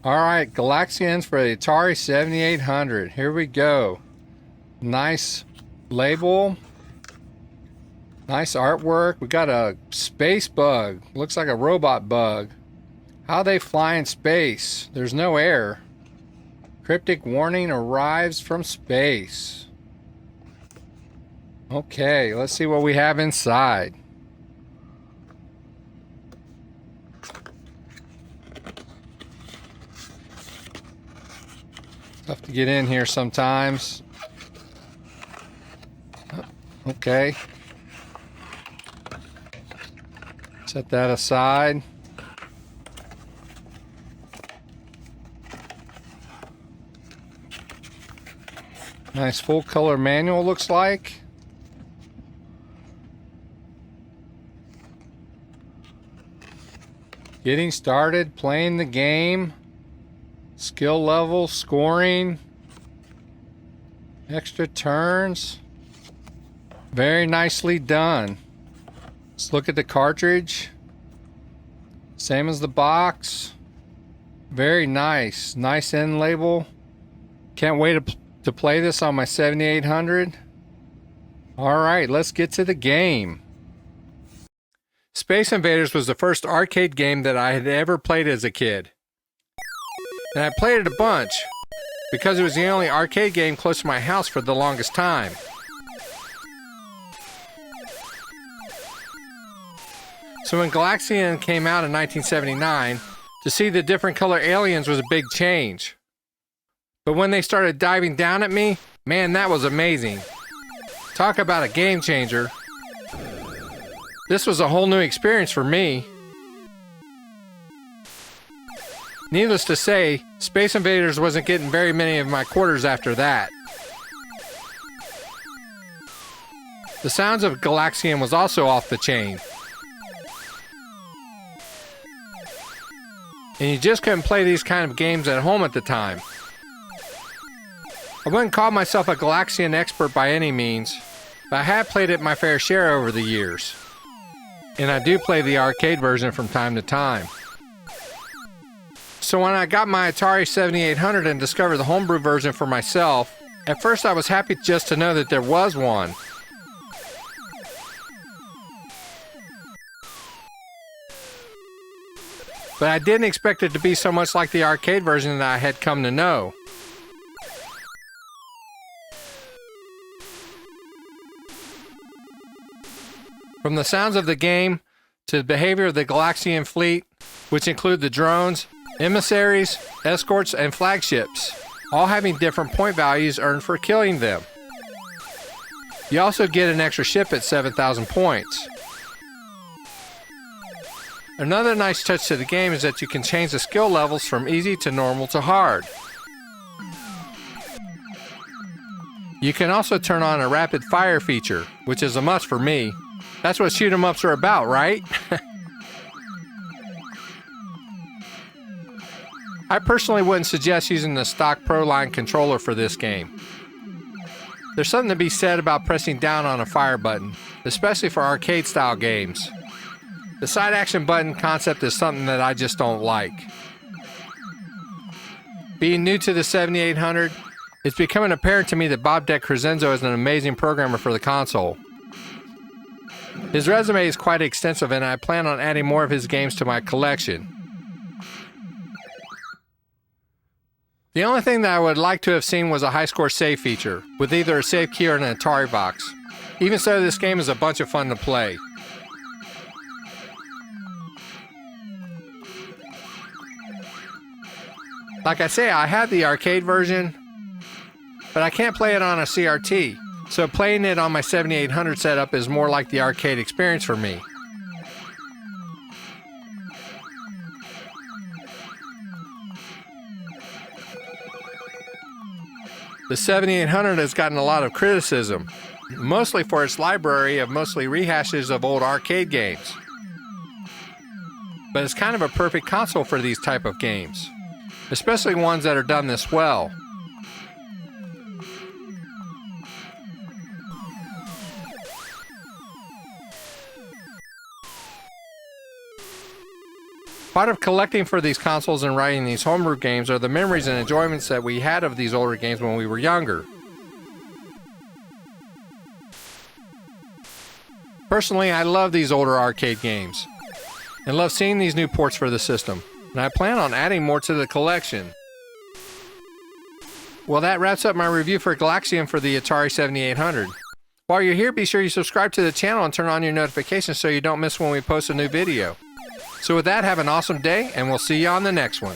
Alright, Galaxians for the Atari 7800. Here we go. Nice label. Nice artwork. We got a space bug. Looks like a robot bug. How they fly in space? There's no air. Cryptic warning arrives from space. Okay, let's see what we have inside. Tough to get in here sometimes. Okay. Set that aside. Nice full color manual looks like. Getting started, playing the game. Skill level, scoring. Extra turns. Very nicely done. Let's look at the cartridge. Same as the box. Very nice. Nice end label. Can't wait to play this on my 7800. Alright, let's get to the game. Space Invaders was the first arcade game that I had ever played as a kid. And I played it a bunch because it was the only arcade game close to my house for the longest time. So when Galaxian came out in 1979, to see the different color aliens was a big change. But when they started diving down at me, man, that was amazing. Talk about a game changer. This was a whole new experience for me. Needless to say, Space Invaders wasn't getting very many of my quarters after that. The sounds of Galaxian was also off the chain. And you just couldn't play these kind of games at home at the time. I wouldn't call myself a Galaxian expert by any means, but I have played it my fair share over the years. And I do play the arcade version from time to time. So when I got my Atari 7800 and discovered the homebrew version for myself, at first I was happy just to know that there was one. But I didn't expect it to be so much like the arcade version that I had come to know. From the sounds of the game to the behavior of the Galaxian fleet, which include the drones, emissaries, escorts, and flagships, all having different point values earned for killing them. You also get an extra ship at 7,000 points. Another nice touch to the game is that you can change the skill levels from easy to normal to hard. You can also turn on a rapid fire feature, which is a must for me. That's what shoot 'em ups are about, right? I personally wouldn't suggest using the stock Pro Line controller for this game. There's something to be said about pressing down on a fire button, especially for arcade-style games. The side action button concept is something that I just don't like. Being new to the 7800, it's becoming apparent to me that Bob DeCrescenzo is an amazing programmer for the console. His resume is quite extensive and I plan on adding more of his games to my collection. The only thing that I would like to have seen was a high score save feature, with either a save key or an Atari box. Even so, this game is a bunch of fun to play. Like I say, I have the arcade version, but I can't play it on a CRT, so playing it on my 7800 setup is more like the arcade experience for me. The 7800 has gotten a lot of criticism, mostly for its library of mostly rehashes of old arcade games. But it's kind of a perfect console for these type of games, especially ones that are done this well. Part of collecting for these consoles and writing these homebrew games are the memories and enjoyments that we had of these older games when we were younger. Personally, I love these older arcade games and love seeing these new ports for the system, and I plan on adding more to the collection. Well, that wraps up my review for Galaxian for the Atari 7800. While you're here, be sure you subscribe to the channel and turn on your notifications so you don't miss when we post a new video. So with that, have an awesome day, and we'll see you on the next one.